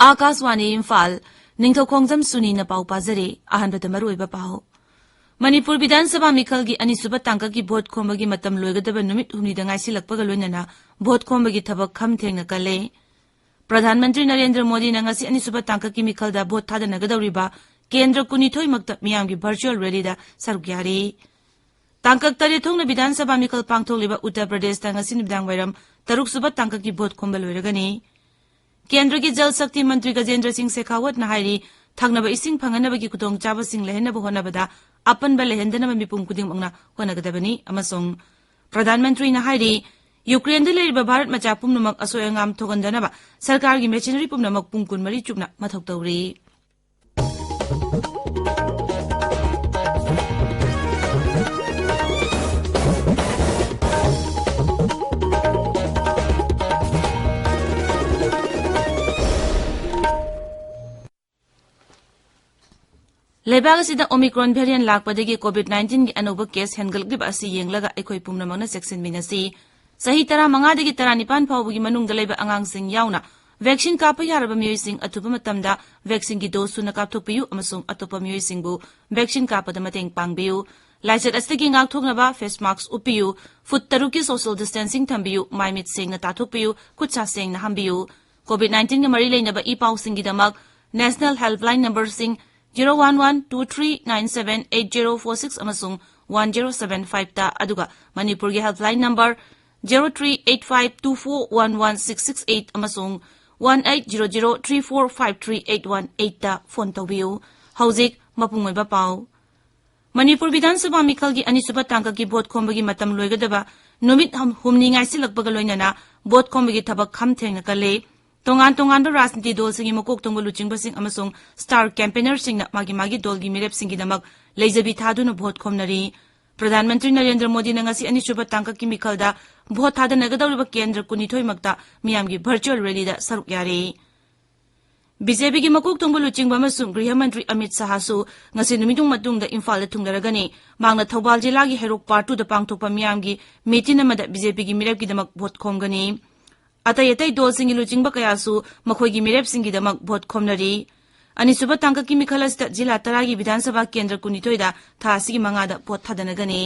आकाशवाणी इम्फाल निंगथौखोंगजम सुनी न पाउ पाजरे अहनबद मरुइबा पाउ मणिपुर विधानसभा मिखल की अनिसुब तांका की भोट खोमगी मतम लोइगदब नुमित हुमनी दंगाइसिलकपग लोइनना भोट खोमगी थबक खम थेंगना कले प्रधानमंत्री नरेंद्र मोदी नंगसी अनिसुब तांका की मिखलदा भोट थादनगदौरिबा केंद्र कुनिथोई मक्त मियाम की वर्चुअल रैलीदा सरुक यारी तांकक तरे थोंगना विधानसभा मिखल पांगथोलिबा उत्तर प्रदेश तंगसी निबदांग वैरम तरुक सुब तांका की भोट खोमबा लोइरगनी केंद्र की जल शक्ति मंत्री गजेंद्र सिंह शेखावत नाहारी थंगनब इसिंग फंगनब की खुदोंग चाबसिंग लेहनब होनबदा अपन लेहनदनब मिपुम खुदिंगमंगना होनगदबनी अमसोंग प्रधानमंत्री नाहारी यूक्रेन लेरिबा भारत मचा पुमनमक असोय अंगाम थोगंदनब सरकार की मेचिनरी पुमनमक पुंग कुनमरी चुपना मथौ तौरी लेबाग असिदा ओमिक्रॉन वेरिएंट लाकपदगी कोविड-19 की अनोबा केस हेनगलगिबा असि येंगलगा अखोय पुमनमगना सेक्शनमिनसी सही 15 दगी 19 फाउबगी मनुंगदा लेबा अंगांगसिंग याउना वैक्सीन काप यारबा मियोइसिंग अथुबा मतमदा वैक्सीन की डोज सुना कापथोकपियु अमसुंग अतोपा मियोइसिंगबु वैक्सीन कापदा मतेंग पांगबियु लाइसेट अस्तिगी ngaktoknaba फेस मास्क उपियु फुट तरुकी सोशल डिस्टेंसिंग थंबियु माइमिट सेंगना ताथोकपियु खुदसा सेंगना हंबियु कोविड-19 के मरी लेनबा ई पाउसिंगीदमक नेशनल हेल्पलाइन नंबर सिंग 01123978046 अमसुंग 1075 ता अदुगा मणिपुर की हेल्पलाइन नंबर 0385241166 अमसुंग 1800345381 ता फोन तौबियु हौजिक मपुंगोइबा पाउ मणिपुर विधानसभा मिखल की अनिसुब तांका की भोट खोमबगी मतम लोइगदबा नुमित हुमनी ngaisiलकपग लोइनना भोट खोमबगी थबक खम थेंगना कले तोंगान तोंगान राजनीति दल सिंगी मकोक तोंग लुचिंगबसिंग अमसोंग स्टार कैंपेनर सिंगना मागी दल की मिरेप सिंगी दमक लेजबी थादुना भोट खोमनरी प्रधानमंत्री नरेंद्र मोदी नंगसी अनिसुब तांका की मिखलदा भोट थादनगदौरिबा केंद्र कुनिथोई मक्ता मियाम की वर्चुअल रैलीदा सरुक यारे बीजेपी की मकोक तोंग लुचिंगबा अमसोंग गृह मंत्री Amit शाहसु ngasi numitung matungda imphal da thunglaragani mangna thobal jila gi herok part 2 da pangthokpa miyam gi meeting amada BJP की मिरेप की दमक भोट खोमगनी अतई अतई दल सिंगी लुचिंगबा कयासु मखोइगी मिरेप सिंगी दमक भोट खोमनरी अनिसुब तांका की मिखलसदा जिला 10 की विधानसभा केंद्र कुनिथोइदा थासिगी मंगादा भोट थादनगनी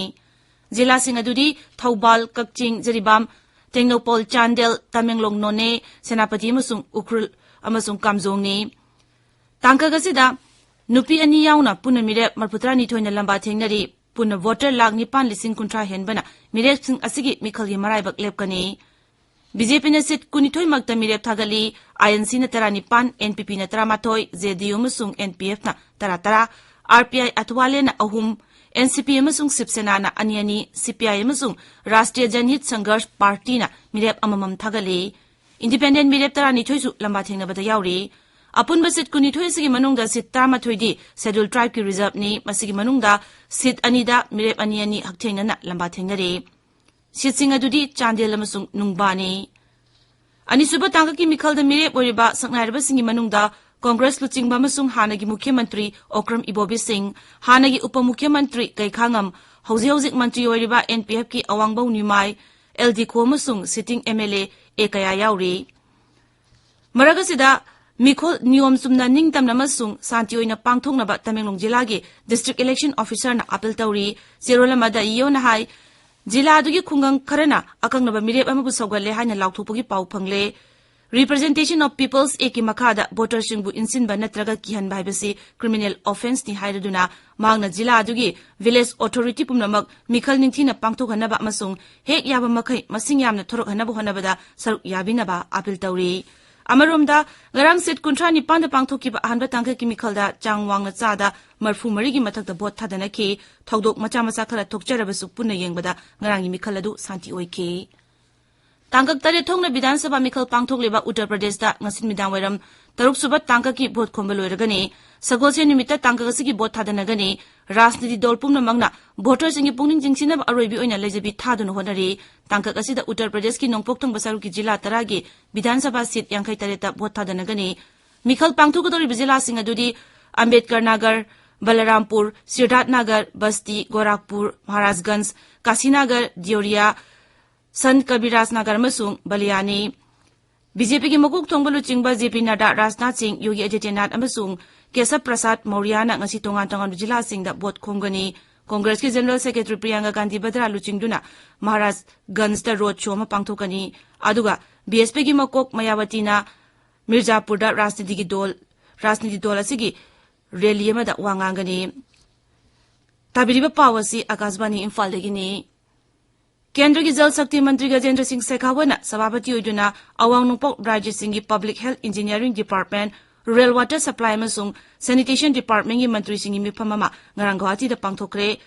जिला सिंग अदुदी थौबाल कक्चिंग जरिबाम टेंगनोपल चांदेल तमेंगलोंग नोने सेनापति अमसुंग उखरुल अमसुंग कामजोंगनी तांका गसिदा नुपी अनि याउना पुन मिरेप मरपुत्रा निथोइना लंबा थेंगनरी पुन वोटर लाख 9,9,000 हेनबना मिरेप सिंग असिगी मिखलगी मराइबक लेपकनी बीजेपी ने सीट कुनिथोई मक्ता मिरेप थागली आईएनसी न 19 एनपीपी न 13 जेडीयू मसुंग एनपीएफ न 13 आरपीआई अथवाले न अहुम एनसीपी मसुंग शिवसेना न अनियनी सीपीआई मसुंग राष्ट्रीय जनहित संघर्ष पार्टी न मिरेप अममम थागली इंडिपेंडेंट मिरेप 12 सु लंबा थेंगनबदा याउरी अपुनबा सीट कुनिथोई सिगी मनुंगदा सीट 13 दी शेड्यूल ट्राइब की रिजर्व नि मसिगी मनुंगदा सीट अनिदा मिरेप अनियनी हकथेंगना लंबा थेंगनरे सीटसिंग अदुदी चांदेल अमसुंग नुंगबानी अनिसुब तांका की मिखलदा मिरेप ओरिबा सकनाइरबा सिंगी मनुंगदा कांग्रेस लुचिंगबा अमसुंग हानागी मुख्यमंत्री ओक्रम इबोबी सिंह हानागी उप मुख्यमंत्री कैखांगम हौजिक मंत्री ओरिबा एनपीएफ की अवांगबौ निमाई एलडी खो अमसुंग सिटिंग एमएलए एकया याउरी मरगसिदा मिखोल नियम सुमना निंगतमना अमसुंग शांति ओइना पांगथोंगनबा तमेंगलोंग जिला की डिस्ट्रिक्ट इलेक्शन ऑफिसर ना अपील तौरी जेरोलमदा योना हाई जिला अदुगी खुंगंग खरना अकंगनबा मिरेप अमबु सौगले हाइना लाउथोपगी पाउ फंगले रिप्रेजेंटेशन ऑफ पीपल्स ए की मखादा वोटर सिंगबु इंसिनबा नत्रगा किहन बाइबसी क्रिमिनल ऑफेंस नि हाइरदुना मांगना जिला अदुगी विलेज अथॉरिटी पुमनमक मिखल निंथिना पांगथोखनबा अमसुंग हेक याबा मखै मसिंग यामना थोरकहनबा होनबदा सरुक याबिनबा अपील तौरी अमरोमदा गरांग सीट 19 दा पांगथोकिबा अहनबा तांका की मिखलदा चांगवांगना चादा मरफु मरीगी मथकदा भोट थादनखि थौदोक मचा मचा खरा थोकचरबसु पुन्ना येंगबदा गरांगी मिखल अदु शांति ओइखि तांकक तरे थोंगना विधानसभा मिखल पांगथोकलेबा उत्तर प्रदेशदा ngsin midang wairam taruk suba तांका की भोट खोमबा लोइरगनी सगोलसे निमित्त तांका गसिगी भोट थादनगनी राजनीति दल पुमना मंगना भोटर सिंगी पुंगनिंग जिंगसिनब अरोइबी ओइना लेजबी थादुन होनरी तांका गसिदा उत्तर प्रदेश की नोंगपोक थोंग बसारु की जिला 10 की विधानसभा सीट 53 ता vote थादनगनी Mikhal pangthokadorib jilasing adudi Ambedkar Nagar, Balarampur, Sirdhat Nagar, Basti, Gorakhpur, Maharajganj, Kasinagar, Deoria, Sant Kabiraj Nagar amasung Baliani. BJP ki Mokok Thongbalu Chingba JP Nada, Rajnath Singh, Yogi Adityanath amasung Kesab Prasad Maurya na ngasi tongan-tongan jilasing da bot khomgani. Congress ki General Secretary Priyanka Gandhi Vadra luchingduna Maharajganj da road show ma pangthokani. Aduga BSP ki Mokok Mayawati na Mirzapur da Rajniti dol asigi rally amada wangangani. Tabiriba pawasi Akashvani Imphal dagini. Kendra ki Jal Shakti Mantri Gajendra Singh Shekhawat Sabapati oiduna Awang Nongpok Rajya Singh ki Public Health Engineering Department, Rural Water Supply amasung Sanitation Department ki Mantri Singh ki mifam ama ngarang Guwahati da pangthokre.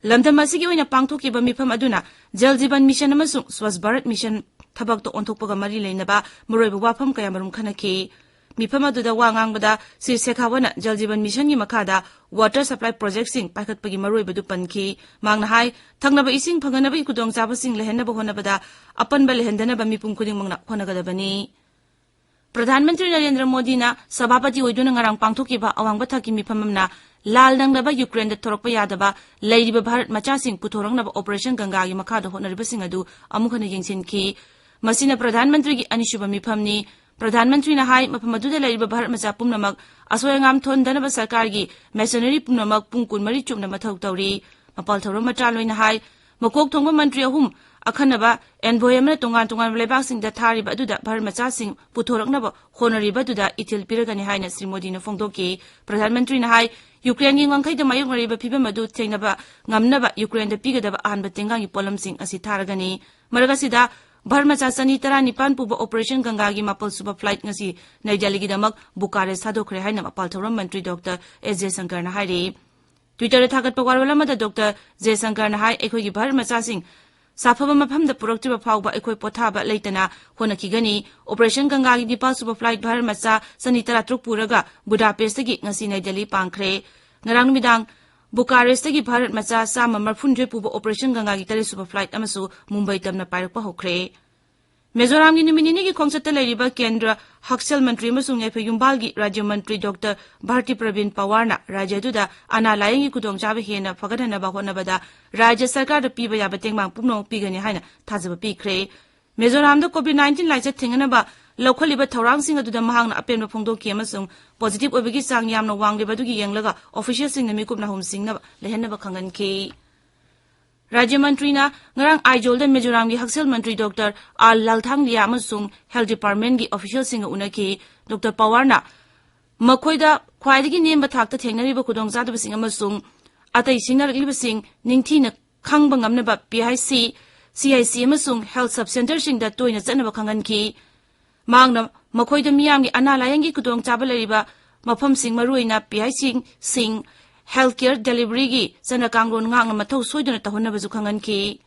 Lamdam asigi oina pangthokiba mifam aduna Jal Jeevan Mission amasung Swachh Bharat Mission thabak to onthokpaga mari leinaba maroiba wafam kaya marum khanaki. Mifam aduda wangangbada Sri Shekhawat Jal Jeevan Mission ki makhada water supply project sing paikhatpagi maroiba du panki. Mangna hai thangnaba ising phanganaba ikudongchaba sing lehenaba honabada apanba lehendanaba mipum khuding mangna honagadabani. Pradhanmantri Narendra Modi na Sabapati oiduna ngarang pangthokiba awangba thaki mifam amna lal nangnaba Ukraine da thorokpa yadaba leiriba Bharat macha sing puthorangnaba Operation Ganga gi makhada honariba sing adu amukhana yengsinki. Masina Pradhanmantri gi anishuba mifamni. Pradhanmantri na hai mapamaduda leiriba Bharat macha pumnamak asoyangam thondanaba sarkar gi masonry pumnamak pungkun mari chupna mathau tawri. Mapal thorom macha loina hai Mokok Thongba Mantri ahum akhanaba envoy amna tongan lebak sing da thariba aduda Bharat macha sing puthoraknaba honariba aduda ithil piragani haina Sri Modi na phongdoki. Pradhanmantri na hai Ukraine gi ngangkhai da mayok ngariba phibam adu thengnaba ngamnaba Ukraine da pigadaba ahanba tengang gi polam sing asi tharagani. Maragasida Bharat macha sani tara nipan puba Operation Ganga gi mapal suba flight ngasi Nai Delhi gi damak Bucharest thadokre haina mapal thoram Mantri Dr. S. Jaishankar na hairi. Twitter da thagat pagwarwala mada Dr. Jaishankar na hai ekhoi gi Bharat macha sing Safaba mafamda puroktiba phawba ekhoi pothaba leitana honakigani. Operation Ganga gi nipal suba flight Bharat macha sani tara truk puraga Budapest gi ngasi Nai Delhi pangkhre. Ngarang midang Bucharest gi Bharat macha sama marfunjoi puba Operation Ganga gi tare suba flight amasu Mumbai tamna pairakpa hokre. Mizoram gi numinini gi khongchatta leiriba Kendra Haksel Mantri amasung Yaipha Yumbal gi Rajya Mantri Dr. Bharti Pravin Pawar na Rajya duda ana laying gi kudongchaba hena phagadhanaba honabada Rajya Sarkar da piba yaba tengmang pumno pigani haina thajaba pikre. Mizoram da COVID-19 laichat thinganaba laukhaliba thaurang sing aduda mahangna apenba phongdoki amasung positive obigi sang yamna wangliba dugi yenglaga official sing na mikupna hum sing na lehenaba khanganki. Rajya Mantri na ngarang Aizol da Mizoram gi Haksel Mantri Dr. R. Lalthang Lia amasung Health Department gi official sing unaki. Dr. Pawar na makhoida khwaidagi nemba thakta thengnariba khudongchadaba sing amasung atai singnarakliba sing ningthina khangba ngamnaba PIC, CIC amasung health sub center sing da toina chanaba khanganki. Mangna makhoida miyam gi ana layang gi khudongchaba leiriba mafam sing maruina PIC sing healthcare delivery gi sana kangron ngangna mathau soiduna tahonna bazu khanganki.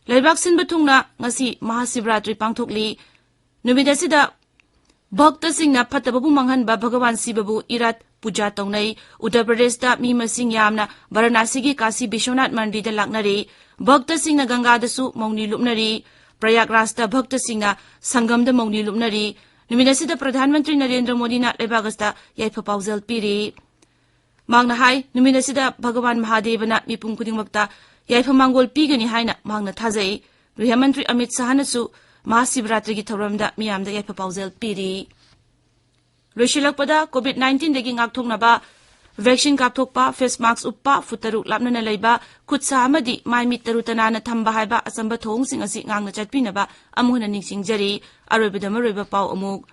Leibak sin bathungna ngasi Mahashivratri pangthokli. Numidasida Bhakta singna phatababu manghanba Bhagawan Sibabu irat puja taunai. Uttar Pradesh da mi masing yamna Varanasi gi Kasi Vishwanath Mandi da laknari. Bhakta singna Ganga da su mauni lupnari. Prayagraj da Bhakta singna Sangam da mauni lupnari. Numidasida Pradhanmantri Narendra Modi na Leibagasta Yaipha paujal piri. Mangna hai numinasida Bhagawan Mahadevana mipum khudingmakta Yaipha mangol pigani haina mangna thajai. Griha Mantri Amit Shah nasu Mahashivratri gi thauramda miyamda Yaipha paujal piri. Loisilakpada COVID-19 dagi ngakthoknaba vaccine kapthokpa face mask uppa futaruk lapnana leiba khutsa amadi mai mit tarutanana thamba haiba asamba thong sing asi ngangna chatpinaba amuhna ningsingjari aroibada maroiba pau amuk.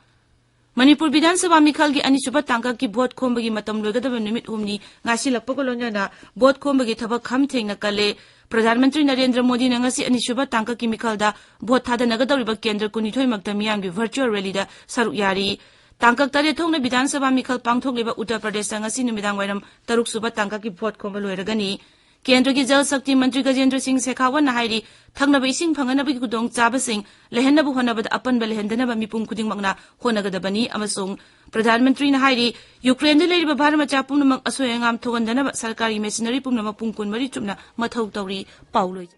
Manipur Vidhan Sabha Mikhal gi anisuba tangka ki vote khombagi matam loigadaba numit humni ngasilakpa lonyana vote khombagi thabak kham thengna kale. Pradhanmantri Narendra Modi na ngasi anisuba tangka ki Mikhal da vote thadanagadawriba kendra kunithoi makta miyamgi virtual rally da saruk yari. Tangkak tare thongna Vidhan Sabha Mikhal pangthokliba Uttar Pradesh ngasi numidang wairam taruk suba tangka ki vote khomba loiragani. Kendra ki Jal Shakti Mantri Gajendra Singh Shekhawat na hairi thangnaba ising phanganaba ki kudong chaba sing lehennabu honabada apanba lehendanaba mipum khudingmakna honagadabani amasung Pradhanmantri na hairi Ukraine da leiriba Bharat macha pumnamak asoyangam thogandanaba sarkari machinery pumnamak pungkun mari chupna mathau tawri pauloi.